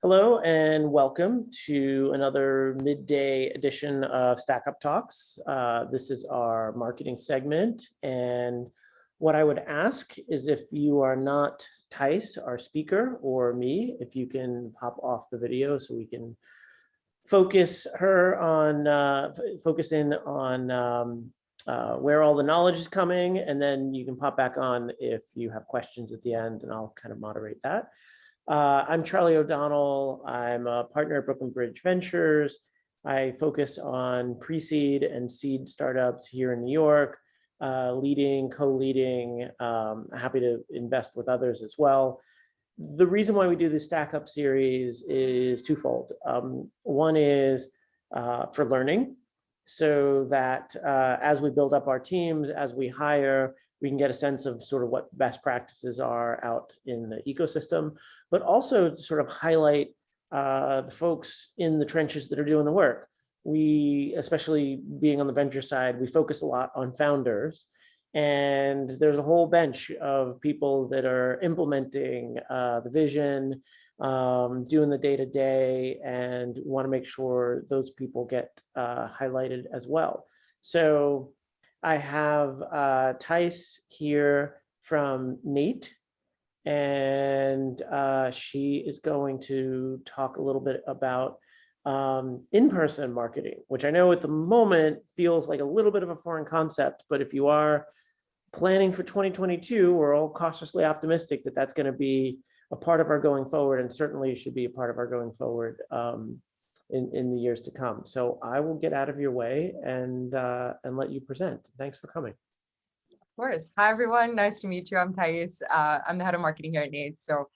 Hello and welcome to another midday edition of StackUp Talks. This is our marketing segment, and what I would ask is if you are not Thais, our speaker, or me, if you can pop off the video so we can focus in on where all the knowledge is coming, and then you can pop back on if you have questions at the end, and I'll kind of moderate that. I'm Charlie O'Donnell. I'm a partner at Brooklyn Bridge Ventures. I focus on pre-seed and seed startups here in New York, leading, co-leading, happy to invest with others as well. The reason why we do this StackUp series is twofold. One is for learning, so that as we build up our teams, as we hire, we can get a sense of sort of what best practices are out in the ecosystem, but also to sort of highlight the folks in the trenches that are doing the work. We, especially being on the venture side, we focus a lot on founders, and there's a whole bench of people that are implementing the vision, doing the day-to-day, and want to make sure those people get highlighted as well. So I have Thais here from Nate, and she is going to talk a little bit about in-person marketing, which I know at the moment feels like a little bit of a foreign concept, but if you are planning for 2022, we're all cautiously optimistic that that's going to be a part of our going forward, and certainly should be a part of our going forward in the years to come. So I will get out of your way and let you present. Thanks for coming. Of course. Hi, everyone. Nice to meet you. I'm Thais. I'm the head of marketing here at Nate. So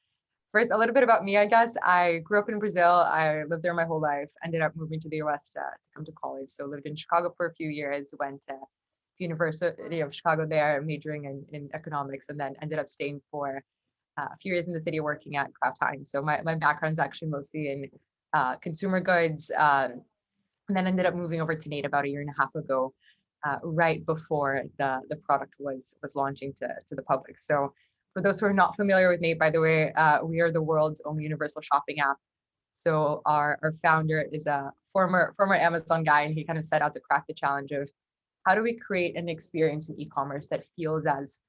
first, a little bit about me, I guess. I grew up in Brazil. I lived there my whole life, ended up moving to the US to come to college. So lived in Chicago for a few years, went to the University of Chicago there, majoring in economics, and then ended up staying for a few years in the city working at Kraft Heinz. So my background's actually mostly in consumer goods, and then ended up moving over to Nate about a year and a half ago, right before the product was launching to the public. So for those who are not familiar with Nate, by the way, we are the world's only universal shopping app. So our founder is a former Amazon guy, and he kind of set out to crack the challenge of how do we create an experience in e-commerce that feels as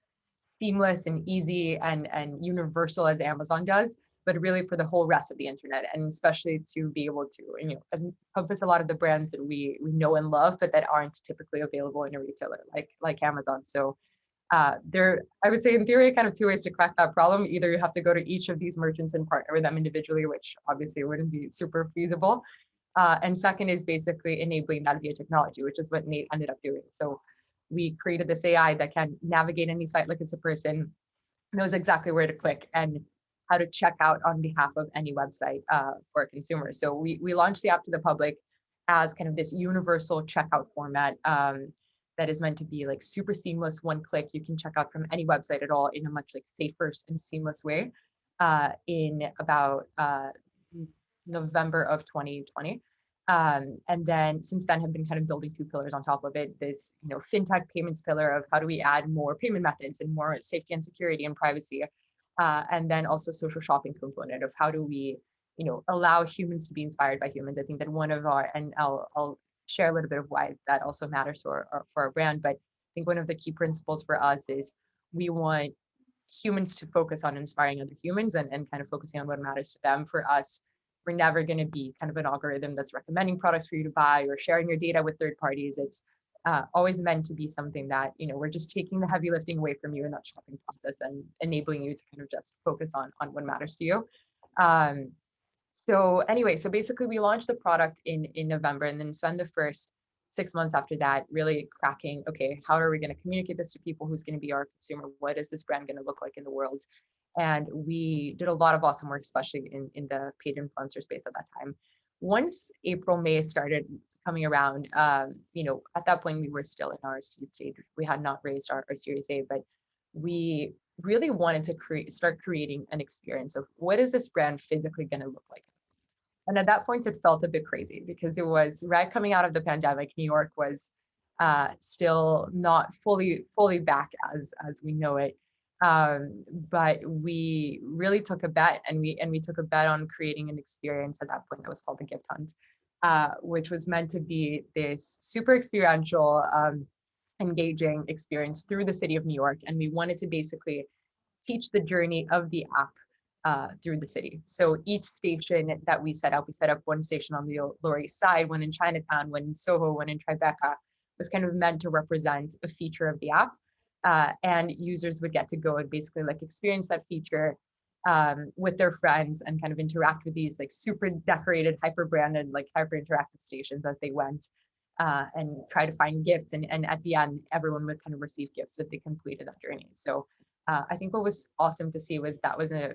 seamless and easy and universal as Amazon does, but really for the whole rest of the internet, and especially to be able to encompass a lot of the brands that we know and love, but that aren't typically available in a retailer like Amazon. So there, I would say in theory, kind of two ways to crack that problem. Either you have to go to each of these merchants and partner with them individually, which obviously wouldn't be super feasible. And second is basically enabling that via technology, which is what Nate ended up doing. So we created this AI that can navigate any site like it's a person, knows exactly where to click and how to check out on behalf of any website for a consumer. So we launched the app to the public as kind of this universal checkout format that is meant to be like super seamless, one click. You can check out from any website at all in a much like safer and seamless way in about November of 2020. And then since then have been kind of building two pillars on top of it. This fintech payments pillar of how do we add more payment methods and more safety and security and privacy. And then also social shopping component of how do we allow humans to be inspired by humans. I think that one of our, and I'll share a little bit of why that also matters for our brand, but I think one of the key principles for us is we want humans to focus on inspiring other humans and kind of focusing on what matters to them. For us, we're never going to be kind of an algorithm that's recommending products for you to buy or sharing your data with third parties. It's always meant to be something that, we're just taking the heavy lifting away from you in that shopping process and enabling you to kind of just focus on what matters to you. So anyway, so basically we launched the product in November, and then spend the first 6 months after that really cracking, okay, how are we going to communicate this to people? Who's going to be our consumer? What is this brand going to look like in the world? And we did a lot of awesome work, especially in the paid influencer space at that time. Once April, May started coming around, at that point we were still in our seed stage. We had not raised our Series A, but we really wanted to start creating an experience of what is this brand physically going to look like. And at that point, it felt a bit crazy because it was right coming out of the pandemic. New York was still not fully back as we know it. But we really took a bet, and we took a bet on creating an experience at that point that was called the Gift Hunt, which was meant to be this super experiential, engaging experience through the city of New York. And we wanted to basically teach the journey of the app through the city. So each station that we set up one station on the Lower East Side, one in Chinatown, one in Soho, one in Tribeca, was kind of meant to represent a feature of the app. And users would get to go and basically like experience that feature with their friends and kind of interact with these like super decorated, hyper branded, like hyper interactive stations as they went, and try to find gifts. And at the end, everyone would kind of receive gifts if they completed that journey. So I think what was awesome to see was that was a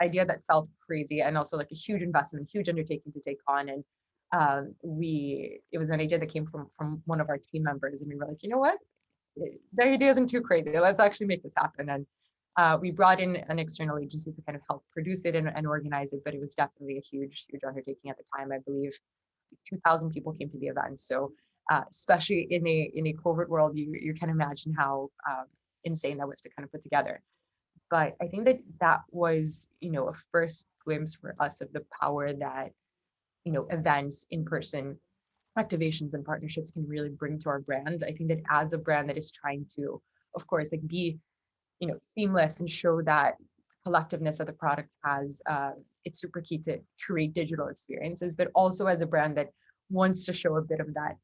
idea that felt crazy, and also like a huge investment, huge undertaking to take on. And it was an idea that came from one of our team members, and we were like, you know what, the idea isn't too crazy, let's actually make this happen. And we brought in an external agency to kind of help produce it and organize it, but it was definitely a huge undertaking at the time. I believe 2,000 people came to the event. So especially in a COVID world, you can imagine how insane that was to kind of put together. But I think that was, a first glimpse for us of the power that, events, in-person activations and partnerships can really bring to our brand. I think that as a brand that is trying to, of course, like be, seamless and show that collectiveness that the product has, it's super key to create digital experiences, but also as a brand that wants to show a bit of that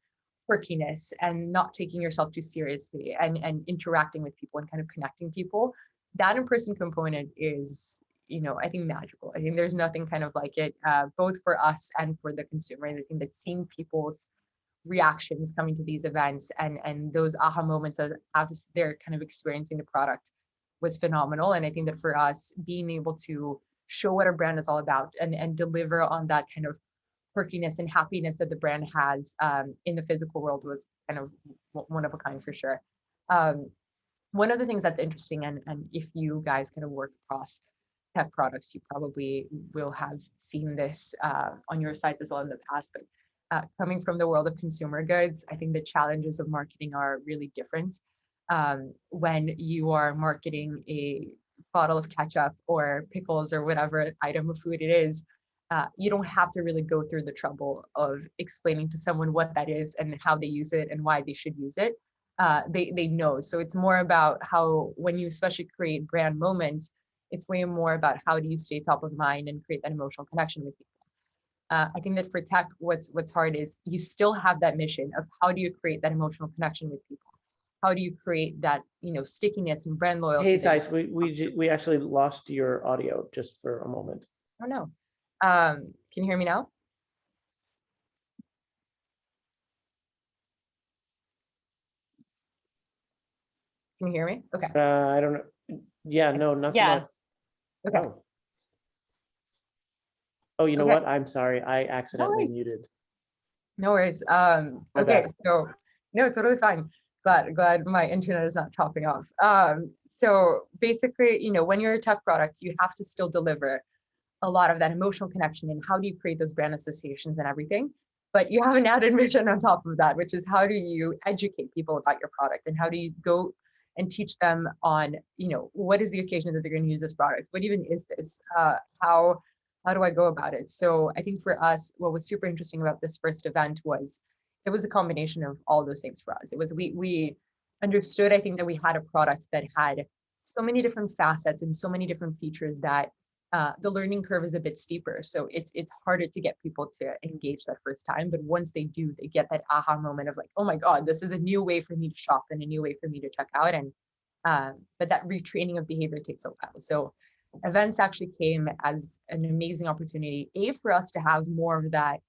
quirkiness and not taking yourself too seriously, and interacting with people and kind of connecting people. That in-person component is, I think magical. I think there's nothing kind of like it, both for us and for the consumer. And I think that seeing people's reactions coming to these events and those aha moments as they're kind of experiencing the product was phenomenal. And I think that for us, being able to show what our brand is all about and deliver on that kind of quirkiness and happiness that the brand has in the physical world was kind of one of a kind for sure. One of the things that's interesting, and if you guys kind of work across tech products, you probably will have seen this on your sites as well in the past, but coming from the world of consumer goods, I think the challenges of marketing are really different. When you are marketing a bottle of ketchup or pickles or whatever item of food it is, you don't have to really go through the trouble of explaining to someone what that is and how they use it and why they should use it. They know. So it's more about how, when you especially create brand moments, it's way more about how do you stay top of mind and create that emotional connection with people. I think that for tech, what's hard is you still have that mission of how do you create that emotional connection with people? How do you create that, stickiness and brand loyalty? Hey, Thais, we actually lost your audio just for a moment. Oh no. Can you hear me now? Can you hear me? Okay. I don't know. Yeah, no, not so much. Yes. Okay. Oh, you know Okay. what? I'm sorry. I accidentally worries. muted. No worries. My Okay, bad. so no, totally fine. Glad my internet is not chopping off. So basically, when you're a tech product, you have to still deliver a lot of that emotional connection, and how do you create those brand associations and everything. But you have an added mission on top of that, which is how do you educate people about your product, and how do you go and teach them on, what is the occasion that they're going to use this product? What even is this? How do I go about it? So I think for us, what was super interesting about this first event was it was a combination of all those things for us. It was, we understood, I think, that we had a product that had so many different facets and so many different features that the learning curve is a bit steeper. So it's harder to get people to engage that first time. But once they do, they get that aha moment of like, oh my God, this is a new way for me to shop and a new way for me to check out. And but that retraining of behavior takes a while. So events actually came as an amazing opportunity, for us to have more of that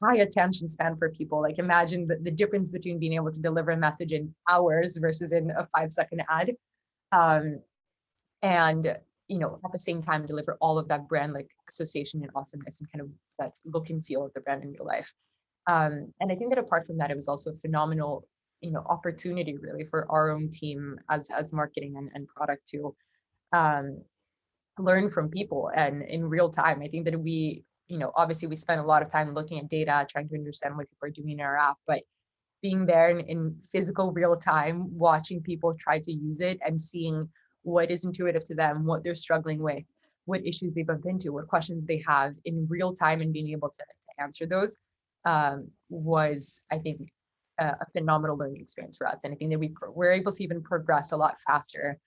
high attention span for people. Like imagine the difference between being able to deliver a message in hours versus in a 5-second ad. And at the same time deliver all of that brand like association and awesomeness and kind of that look and feel of the brand in real life. And I think that apart from that, it was also a phenomenal opportunity really for our own team as marketing and product to learn from people and in real time. I think that we, obviously we spend a lot of time looking at data, trying to understand what people are doing in our app, but being there in physical real time, watching people try to use it and seeing what is intuitive to them, what they're struggling with, what issues they bump into, what questions they have in real time, and being able to answer those was, I think, a phenomenal learning experience for us. And I think that we're able to even progress a lot faster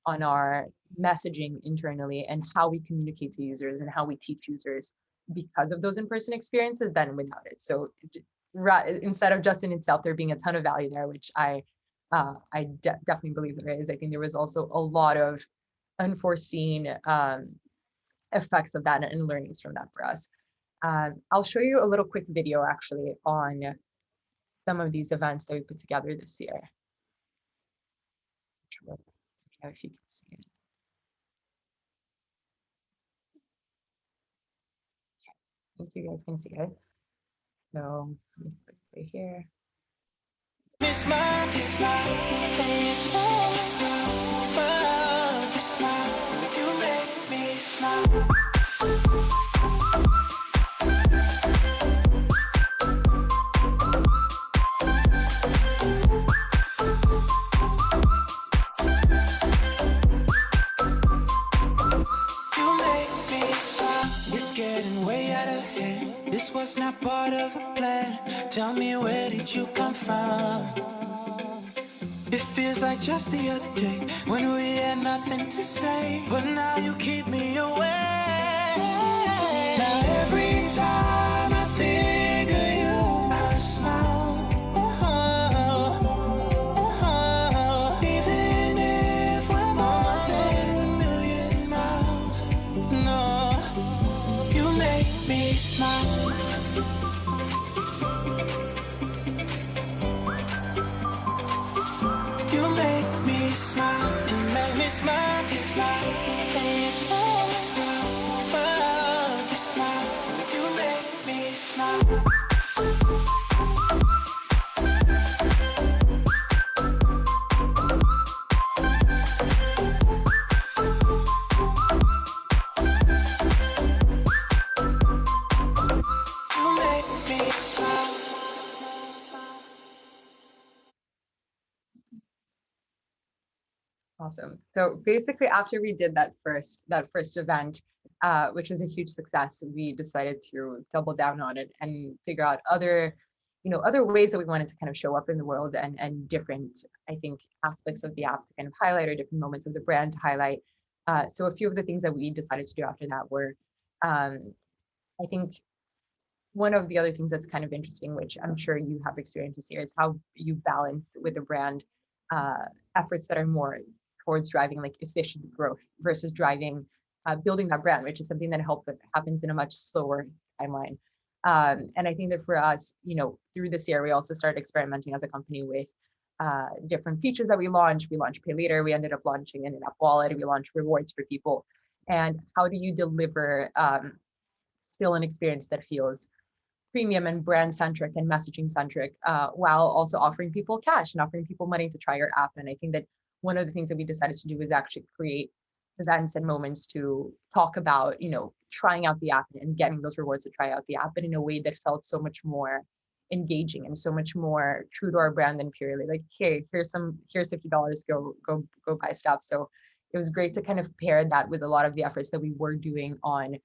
on our messaging internally and how we communicate to users and how we teach users because of those in-person experiences than without it. So instead of just in itself there being a ton of value there, which I definitely believe there is, I think there was also a lot of unforeseen effects of that and learnings from that for us. I'll show you a little quick video actually on some of these events that we put together this year. If you can see it. I think you guys can see it. So let me put it right here. You make me smile. This was not part of a plan. Tell me, where did you come from? It feels like just the other day when we had nothing to say, but now you keep me away. Now every time I think of you, I smile. Even if we're more than a million miles. No, you make me smile. Smile, you smile, and you smile, smile, smile, you smile, you make me smile. You make me smile. Awesome. So basically, after we did that first event, which was a huge success, we decided to double down on it and figure out other ways that we wanted to kind of show up in the world and different, I think, aspects of the app to kind of highlight, or different moments of the brand to highlight. So a few of the things that we decided to do after that were, I think, one of the other things that's kind of interesting, which I'm sure you have experiences here, is how you balance with a brand efforts that are more towards driving like efficient growth versus driving building that brand, which is something that happens in a much slower timeline. And I think that for us, through this year, we also started experimenting as a company with different features that we launched. We launched Pay Later. We ended up launching an in-app wallet. We launched rewards for people. And how do you deliver still an experience that feels premium and brand centric and messaging centric, while also offering people cash and offering people money to try your app? And I think that one of the things that we decided to do is actually create events and moments to talk about, trying out the app and getting those rewards to try out the app, but in a way that felt so much more engaging and so much more true to our brand than purely like, hey, here's $50, go buy stuff. So it was great to kind of pair that with a lot of the efforts that we were doing on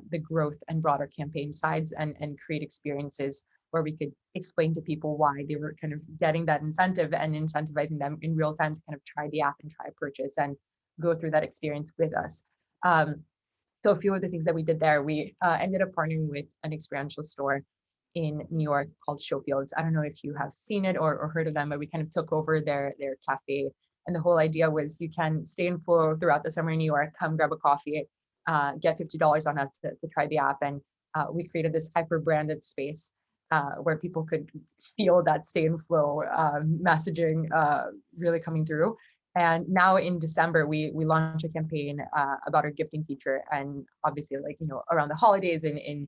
the growth and broader campaign sides, and create experiences where we could explain to people why they were kind of getting that incentive and incentivizing them in real time to kind of try the app and try a purchase and go through that experience with us. So a few of the things that we did there, we ended up partnering with an experiential store in New York called Showfields. I don't know if you have seen it or heard of them, but we kind of took over their cafe. And the whole idea was you can stay in flow throughout the summer in New York, come grab a coffee, get $50 on us to try the app. And we created this hyper branded space where people could feel that stay in flow messaging really coming through. And now in December, we launched a campaign about our gifting feature, and obviously, like, around the holidays and in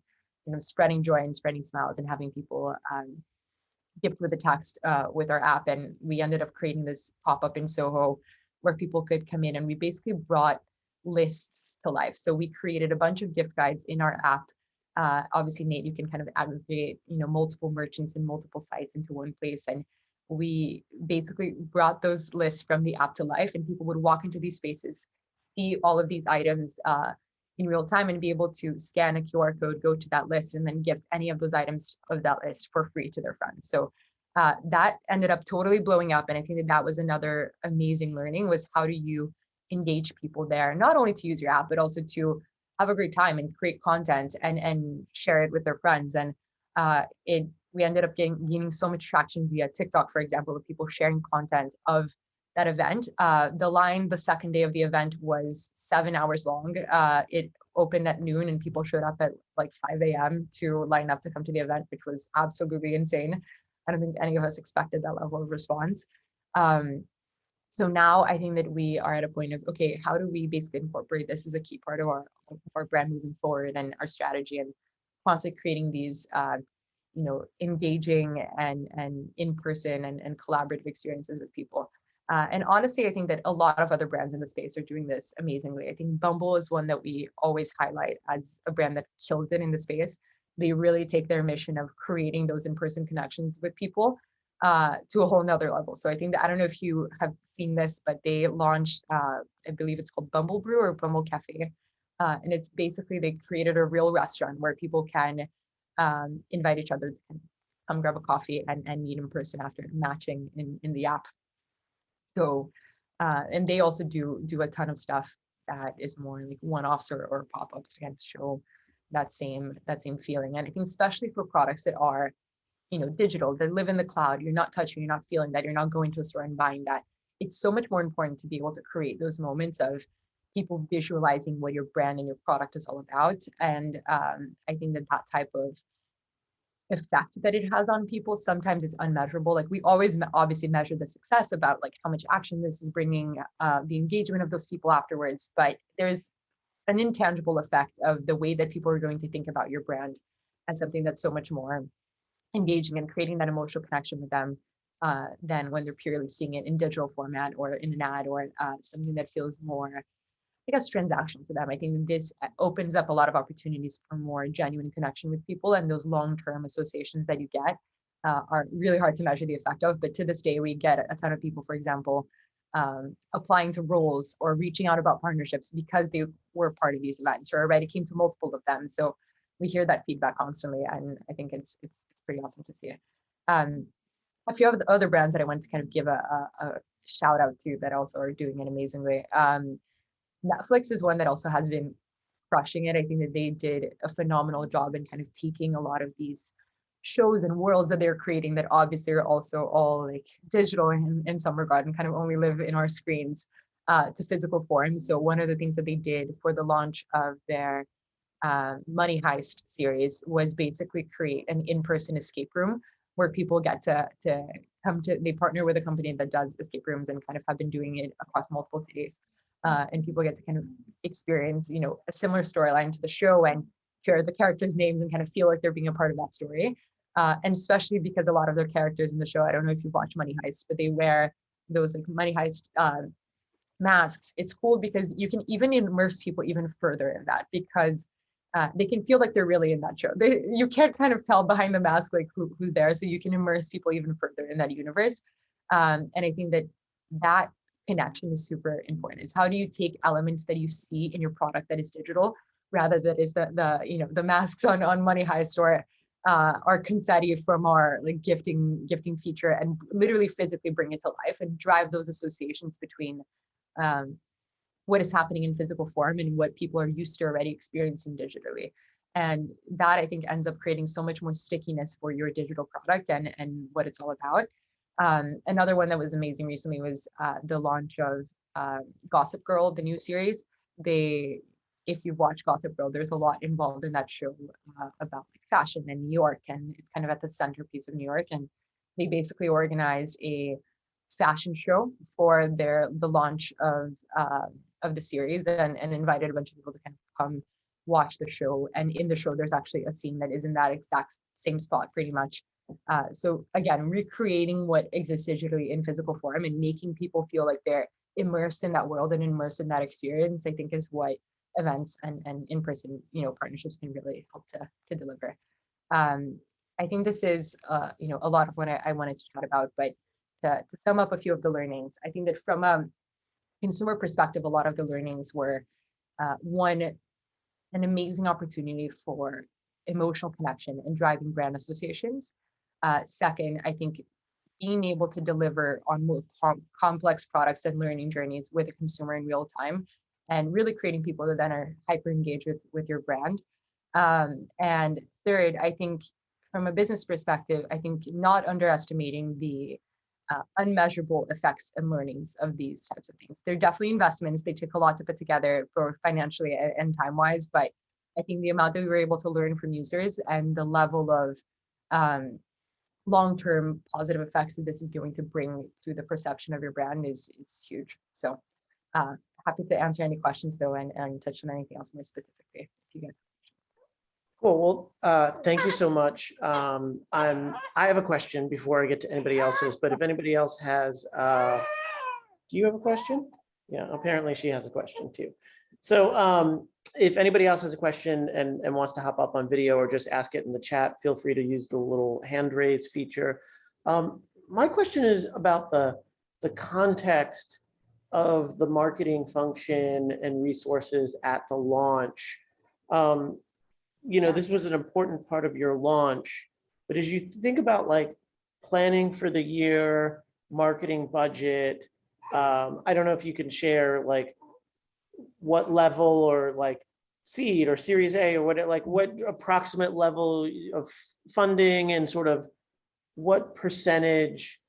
spreading joy and spreading smiles and having people gift with a text with our app. And we ended up creating this pop-up in Soho where people could come in, and we basically brought lists to life. So we created a bunch of gift guides in our app. Obviously, Nate, you can kind of aggregate, multiple merchants and multiple sites into one place, and we basically brought those lists from the app to life, and people would walk into these spaces, see all of these items in real time, and be able to scan a QR code, go to that list, and then gift any of those items of that list for free to their friends. So that ended up totally blowing up. And I think that that was another amazing learning, was how do you engage people there, not only to use your app, but also to have a great time and create content and share it with their friends. And we ended up gaining so much traction via TikTok, for example, of people sharing content of that event. The line the second day of the event was 7 hours long. It opened at noon and people showed up at like 5 a.m. to line up to come to the event, which was absolutely insane. I don't think any of us expected that level of response. So now I think that we are at a point of, okay, how do we basically incorporate this as a key part of our brand moving forward and our strategy, and constantly creating these engaging and in-person and collaborative experiences with people. And honestly, I think that a lot of other brands in the space are doing this amazingly. I think Bumble is one that we always highlight as a brand that kills it in the space. They really take their mission of creating those in-person connections with people to a whole nother level. So I think that, I don't know if you have seen this, but they launched, I believe it's called Bumble Brew or Bumble Cafe. And it's basically, they created a real restaurant where people can invite each other to come grab a coffee and meet in person after matching in the app. So, and they also do a ton of stuff that is more like one-offs or pop-ups to kind of show that same feeling. And I think especially for products that are, digital, that live in the cloud, you're not touching, you're not feeling that, you're not going to a store and buying that. It's so much more important to be able to create those moments of people visualizing what your brand and your product is all about. And I think that type of effect that it has on people sometimes is unmeasurable. Like, we always obviously measure the success about like how much action this is bringing, the engagement of those people afterwards, but there's an intangible effect of the way that people are going to think about your brand as something that's so much more engaging and creating that emotional connection with them than when they're purely seeing it in digital format or in an ad or something that feels more, I guess, transactional to them. I think this opens up a lot of opportunities for more genuine connection with people, and those long-term associations that you get are really hard to measure the effect of. But to this day, we get a ton of people, for example, applying to roles or reaching out about partnerships because they were part of these events or already came to multiple of them. So we hear that feedback constantly, and I think it's pretty awesome to see. A few of the other brands that I want to kind of give a shout out to that also are doing it amazingly. Netflix is one that also has been crushing it. I think that they did a phenomenal job in kind of peaking a lot of these shows and worlds that they're creating that obviously are also all like digital in some regard and kind of only live in our screens to physical form. So one of the things that they did for the launch of their Money Heist series was basically create an in-person escape room where people get to come to, they partner with a company that does escape rooms and kind of have been doing it across multiple cities. And people get to kind of experience, a similar storyline to the show and hear the characters' names and kind of feel like they're being a part of that story. And especially because a lot of their characters in the show, I don't know if you've watched Money Heist, but they wear those like Money Heist masks. It's cool because you can even immerse people even further in that, because they can feel like they're really in that show. You can't kind of tell behind the mask like who's there, so you can immerse people even further in that universe. And I think that connection is super important. Is how do you take elements that you see in your product that is digital, rather that is the masks on Money Heist or our confetti from our like gifting feature, and literally physically bring it to life and drive those associations between what is happening in physical form and what people are used to already experiencing digitally. And that, I think, ends up creating so much more stickiness for your digital product and what it's all about. Another one that was amazing recently was the launch of Gossip Girl, the new series. If you've watched Gossip Girl, there's a lot involved in that show about like fashion in New York, and it's kind of at the centerpiece of New York. And they basically organized a fashion show for the launch of the series and invited a bunch of people to kind of come watch the show. And in the show, there's actually a scene that is in that exact same spot pretty much. So again, recreating what exists digitally in physical form and making people feel like they're immersed in that world and immersed in that experience, I think is what events and in-person, partnerships can really help to deliver. I think this is, a lot of what I wanted to chat about, but to sum up a few of the learnings, I think that from a consumer perspective, a lot of the learnings were one, an amazing opportunity for emotional connection and driving brand associations. Second, I think being able to deliver on more complex products and learning journeys with a consumer in real time, and really creating people that then are hyper engaged with your brand. And third, I think from a business perspective, I think not underestimating the unmeasurable effects and learnings of these types of things. They're definitely investments. They took a lot to put together, both financially and time-wise, but I think the amount that we were able to learn from users and the level of long-term positive effects that this is going to bring to the perception of your brand is huge. So happy to answer any questions though, and touch on anything else more specifically if you guys. Cool. Well, thank you so much. I have a question before I get to anybody else's, but if anybody else has, do you have a question? Yeah, apparently she has a question too. So if anybody else has a question and wants to hop up on video or just ask it in the chat, feel free to use the little hand raise feature. My question is about the context of the marketing function and resources at the launch. You know, this was an important part of your launch, but as you think about like planning for the year, marketing budget, I don't know if you can share like what level or like seed or series A or what approximate level of funding and sort of what percentage,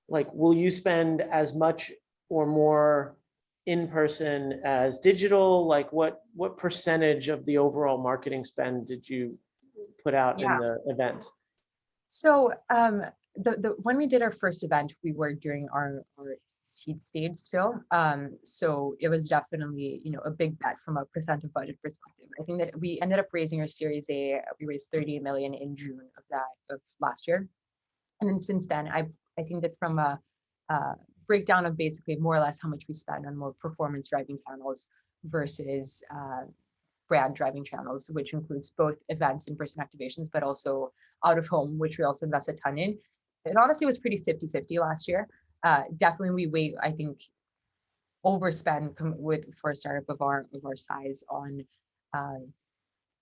like will you spend as much or more in person as digital? Like what percentage of the overall marketing spend did you put out in the event? So when we did our first event, we were during our seed stage still. So it was definitely, you know, a big bet from a percent of budget perspective. I think that we ended up raising our Series A. We raised 30 million in June of last year, and then since then, I think that from a breakdown of basically more or less how much we spend on more performance driving channels versus brand driving channels, which includes both events, in-person activations, but also out of home, which we also invest a ton in. It honestly was pretty 50-50 last year. Definitely we I think overspend for a startup of our size on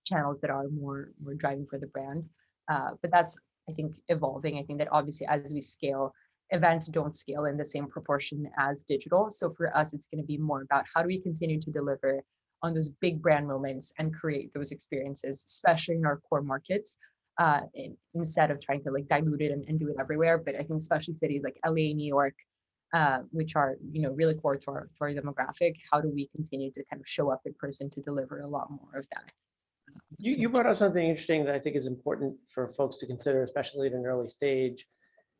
channels that are more driving for the brand. But that's, I think, evolving. I think that obviously as we scale, events don't scale in the same proportion as digital. So for us, it's going to be more about how do we continue to deliver on those big brand moments and create those experiences, especially in our core markets, instead of trying to like dilute it and do it everywhere. But I think especially cities like LA, New York, which are, you know, really core to our demographic, how do we continue to kind of show up in person to deliver a lot more of that? You brought up something interesting that I think is important for folks to consider, especially at an early stage.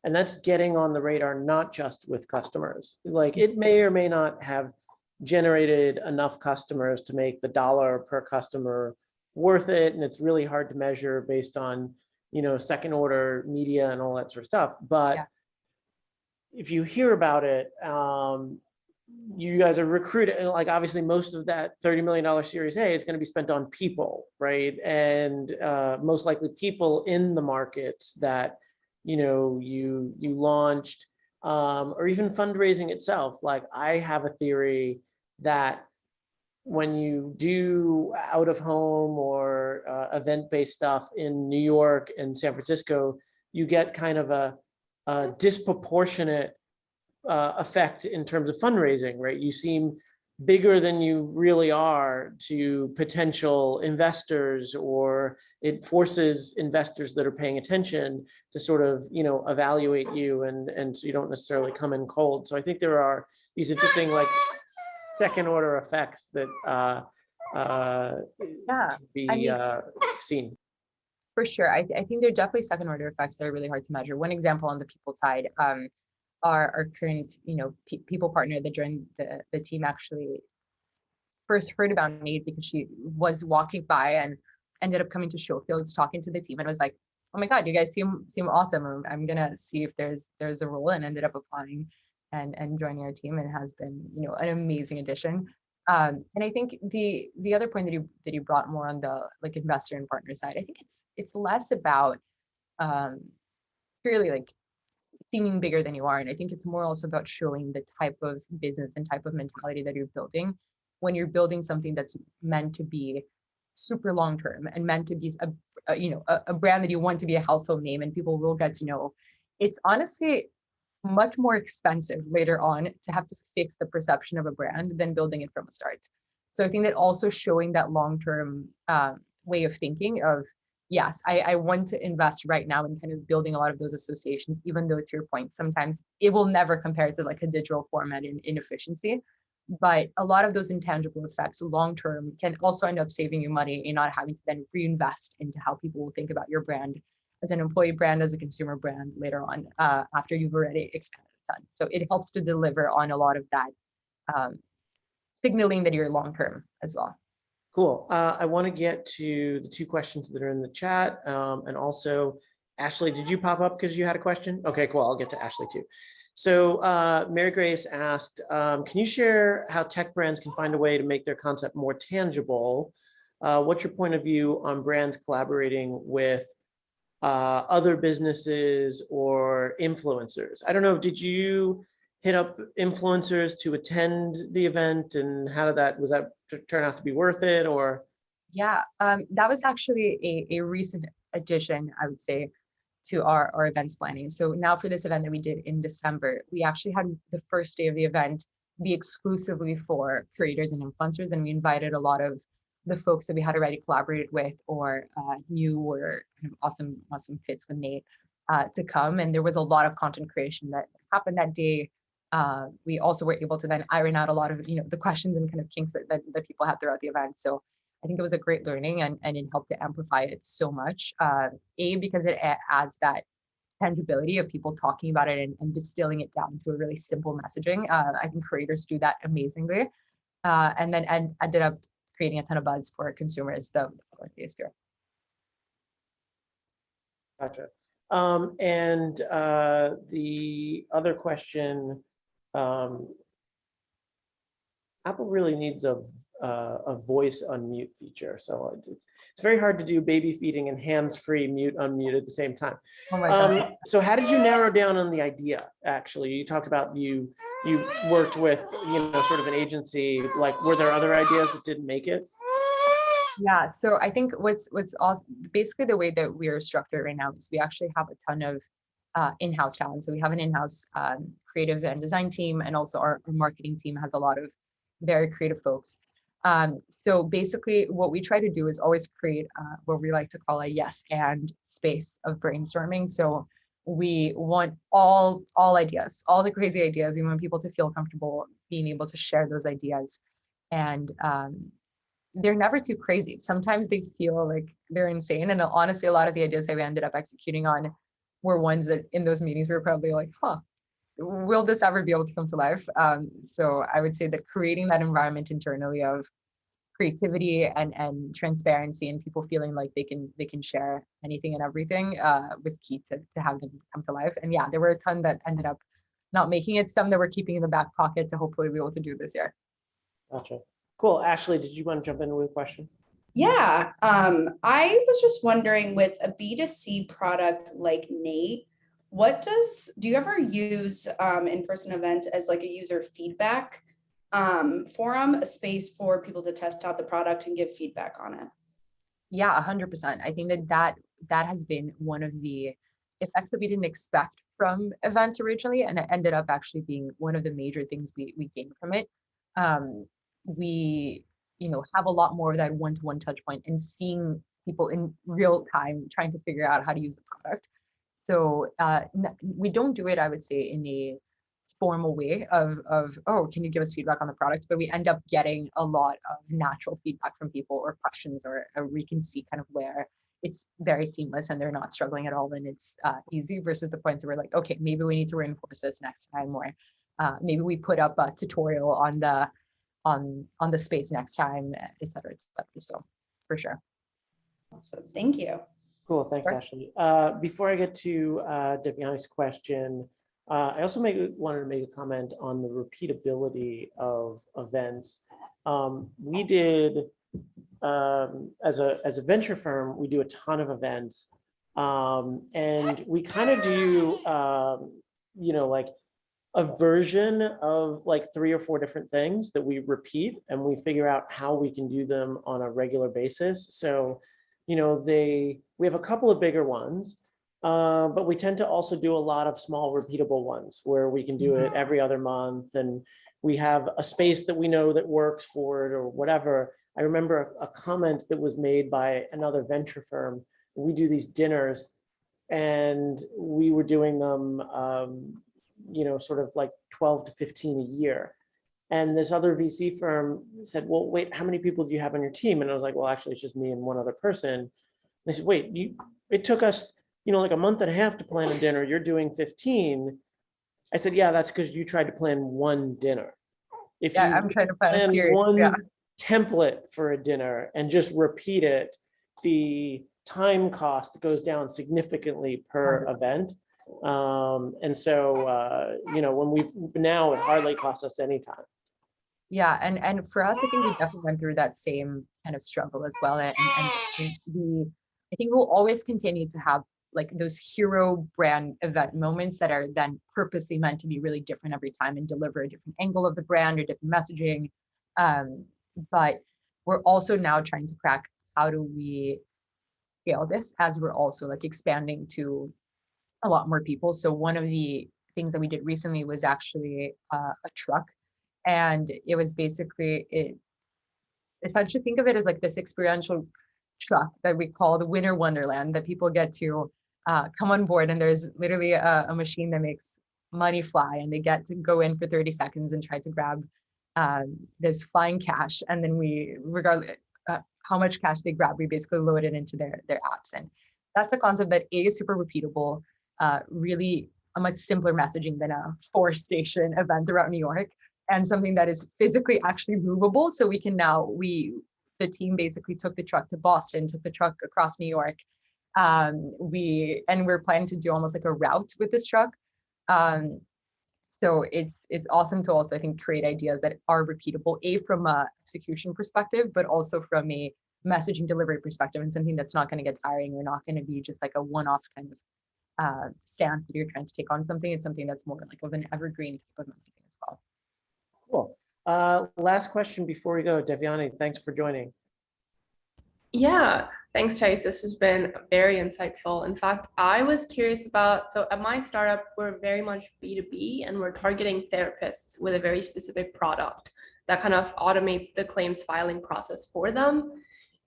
And that's getting on the radar, not just with customers. Like it may or may not have generated enough customers to make the dollar per customer worth it. And it's really hard to measure based on, you know, second order media and all that sort of stuff. But if you hear about it, you guys are recruited, and like obviously most of that $30 million Series A is going to be spent on people, right? And most likely people in the markets that, you know, you launched, or even fundraising itself. Like I have a theory that when you do out of home or event-based stuff in New York and San Francisco, you get kind of a disproportionate effect in terms of fundraising, right? You seem bigger than you really are to potential investors, or it forces investors that are paying attention to sort of, you know, evaluate you, and so you don't necessarily come in cold. So I think there are these interesting like second order effects that can be seen. For sure. I think there are definitely second order effects that are really hard to measure. One example on the people side, our current, you know, people partner that joined the team actually first heard about Nate because she was walking by and ended up coming to Showfields, talking to the team, and was like, "Oh my God, you guys seem awesome. I'm gonna see if there's a role," and ended up applying and joining our team, and has been, you know, an amazing addition. And I think the other point that you brought more on the like investor and partner side, I think it's less about purely like seeming bigger than you are. And I think it's more also about showing the type of business and type of mentality that you're building when you're building something that's meant to be super long term and meant to be a brand that you want to be a household name and people will get to know. It's honestly much more expensive later on to have to fix the perception of a brand than building it from the start. So I think that also showing that long-term way of thinking of, yes, I want to invest right now in kind of building a lot of those associations, even though to your point, sometimes it will never compare to like a digital format in efficiency. But a lot of those intangible effects long-term can also end up saving you money and not having to then reinvest into how people will think about your brand as an employee brand, as a consumer brand later on, after you've already expanded a ton. So it helps to deliver on a lot of that, signaling that you're long-term as well. Cool. I want to get to the two questions that are in the chat. And also, Ashley, did you pop up because you had a question? Okay, cool. I'll get to Ashley too. So Mary Grace asked, can you share how tech brands can find a way to make their concept more tangible? What's your point of view on brands collaborating with other businesses or influencers? I don't know, did you hit up influencers to attend the event, and how did that, was that turn out to be worth it, or? Yeah, that was actually a recent addition, I would say, to our events planning. So now for this event that we did in December, we actually had the first day of the event be exclusively for creators and influencers, and we invited a lot of the folks that we had already collaborated with or knew were kind of awesome fits with Nate to come. And there was a lot of content creation that happened that day. We also were able to then iron out a lot of the questions and kind of kinks that people had throughout the event. So I think it was a great learning and it helped to amplify it so much. Because it adds that tangibility of people talking about it and distilling it down to a really simple messaging. I think creators do that amazingly. And then ended up creating a ton of buzz for consumers the following days too. Gotcha. And the other question, Apple really needs a voice unmute feature. So it's very hard to do baby feeding and hands-free mute unmute at the same time. Oh my God. So how did you narrow down on the idea? Actually, you talked about you worked with sort of an agency. Like, were there other ideas that didn't make it? Yeah, so I think what's awesome, basically the way that we are structured right now is we actually have a ton of in-house talent. So we have an in-house creative and design team, and also our marketing team has a lot of very creative folks. So basically what we try to do is always create what we like to call a yes and space of brainstorming. So we want all ideas, all the crazy ideas. We want people to feel comfortable being able to share those ideas. And they're never too crazy. Sometimes they feel like they're insane. And honestly, a lot of the ideas that we ended up executing on were ones that in those meetings we were probably like, will this ever be able to come to life? So I would say that creating that environment internally of creativity and transparency and people feeling like they can share anything and everything was key to have them come to life. And yeah, there were a ton that ended up not making it, some that we're keeping in the back pocket to hopefully be able to do this year. Gotcha. Cool. Ashley, did you want to jump in with a question? Yeah, I was just wondering, with a B2C product like Nate, do you ever use in-person events as like a user feedback forum, a space for people to test out the product and give feedback on it? Yeah, 100%. I think that has been one of the effects that we didn't expect from events originally, and it ended up actually being one of the major things we gained from it. We have a lot more of that one-to-one touch point and seeing people in real time trying to figure out how to use the product. So we don't do it, I would say, in a formal way of oh, can you give us feedback on the product? But we end up getting a lot of natural feedback from people or questions, or we can see kind of where it's very seamless and they're not struggling at all and it's easy, versus the points where we're like, okay, maybe we need to reinforce this next time, or maybe we put up a tutorial on the space next time, et cetera, et cetera. So for sure. Awesome. Thank you. Cool. Thanks, Ashley. Before I get to Devyani's question, I also wanted to make a comment on the repeatability of events. We did, as a venture firm, we do a ton of events, and we kind of do like a version of like 3 or 4 different things that we repeat, and we figure out how we can do them on a regular basis. So, we have a couple of bigger ones, but we tend to also do a lot of small repeatable ones where we can do it every other month, and we have a space that we know that works for it or whatever. I remember a comment that was made by another venture firm. We do these dinners, and we were doing them, sort of like 12 to 15 a year. And this other VC firm said, well, wait, how many people do you have on your team? And I was like, well, actually, it's just me and one other person. And they said, wait, it took us, like a month and a half to plan a dinner. You're doing 15. I said, yeah, that's because you tried to plan one dinner. If Yeah, you I'm trying to plan a plan series. one Yeah. template for a dinner and just repeat it, the time cost goes down significantly per event. And so, when now it hardly costs us any time. Yeah, and for us, I think we definitely went through that same kind of struggle as well. And I think we'll always continue to have like those hero brand event moments that are then purposely meant to be really different every time and deliver a different angle of the brand or different messaging. But we're also now trying to crack, how do we scale this as we're also like expanding to a lot more people. So one of the things that we did recently was actually a truck. And it was basically, essentially think of it as like this experiential truck that we call the Winter Wonderland, that people get to come on board, and there's literally a machine that makes money fly, and they get to go in for 30 seconds and try to grab this flying cash. And then regardless how much cash they grab, we basically load it into their apps. And that's the concept that is super repeatable, really a much simpler messaging than a 4-station event throughout New York, and something that is physically actually movable. So we can now, the team basically took the truck to Boston, took the truck across New York. We're planning to do almost like a route with this truck. So it's awesome to also, I think, create ideas that are repeatable, from a execution perspective, but also from a messaging delivery perspective, and something that's not going to get tiring or not going to be just like a one-off kind of stance that you're trying to take on something. It's something that's more like of an evergreen type of messaging as well. Cool. Last question before we go. Devyani, thanks for joining. Yeah, thanks, Thais. This has been very insightful. In fact, I was curious about, so at my startup, we're very much B2B, and we're targeting therapists with a very specific product that kind of automates the claims filing process for them.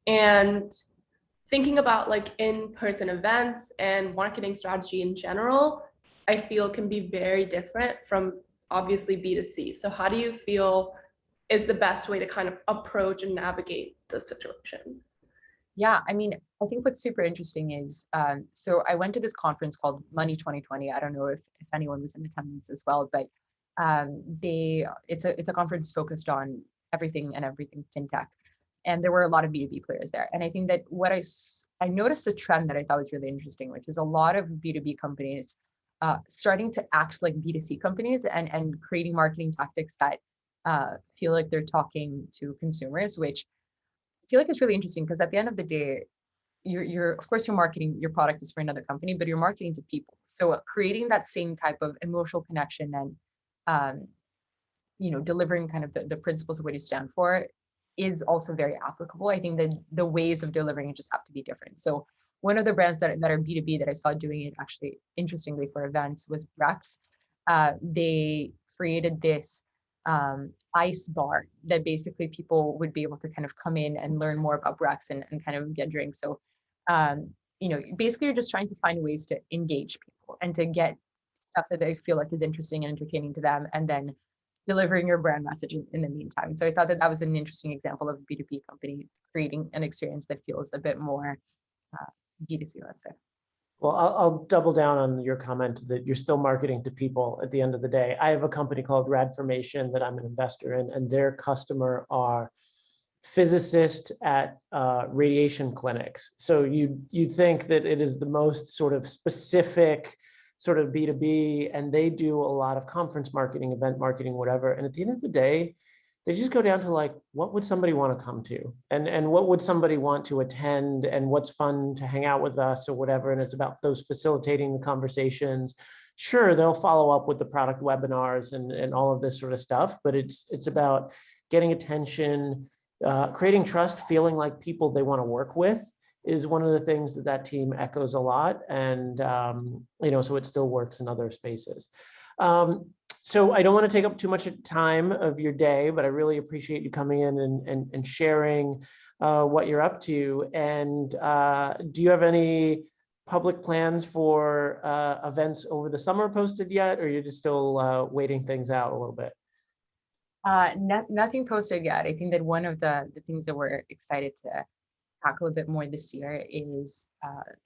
And thinking about like in-person events and marketing strategy in general, I feel can be very different from obviously B2C. So how do you feel is the best way to kind of approach and navigate the situation? Yeah, I mean, I think what's super interesting is, so I went to this conference called Money 2020. I don't know if anyone was in attendance as well, but it's a conference focused on everything fintech. And there were a lot of B2B players there. And I think that what I noticed a trend that I thought was really interesting, which is a lot of B2B companies starting to act like B2C companies and creating marketing tactics that feel like they're talking to consumers, which I feel like it's really interesting, because at the end of the day, you're of course you're marketing, your product is for another company, but you're marketing to people. So creating that same type of emotional connection and delivering kind of the principles of what you stand for is also very applicable. I think that the ways of delivering it just have to be different. So one of the brands that are B2B that I saw doing it actually interestingly for events was Brex. They created this ice bar that basically people would be able to kind of come in and learn more about Brex and kind of get drinks. So, basically you're just trying to find ways to engage people and to get stuff that they feel like is interesting and entertaining to them, and then delivering your brand message in the meantime. So I thought that was an interesting example of a B2B company creating an experience that feels a bit more B2C, let's say. Well, I'll double down on your comment that you're still marketing to people at the end of the day. I have a company called Radformation that I'm an investor in, and their customer are physicists at radiation clinics. So you'd think that it is the most sort of specific sort of B2B, and they do a lot of conference marketing, event marketing, whatever. And at the end of the day, they just go down to like, what would somebody want to come to? And what would somebody want to attend, and what's fun to hang out with us or whatever. And it's about those facilitating the conversations. Sure, they'll follow up with the product webinars and all of this sort of stuff, but it's about getting attention, creating trust, feeling like people they want to work with is one of the things that team echoes a lot. And, so it still works in other spaces. So I don't want to take up too much time of your day, but I really appreciate you coming in and sharing what you're up to. And do you have any public plans for events over the summer posted yet, or you're just still waiting things out a little bit? Nothing posted yet. I think that one of the things that we're excited to tackle a bit more this year is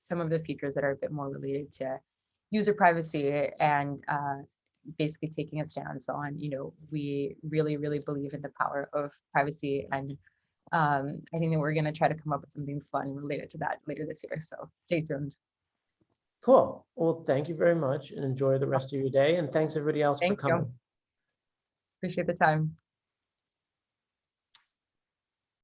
some of the features that are a bit more related to user privacy and basically taking a stance on, we really, really believe in the power of privacy. And I think that we're going to try to come up with something fun related to that later this year. So stay tuned. Cool. Well, thank you very much and enjoy the rest of your day. And thanks everybody else for Thank you. coming. Appreciate the time.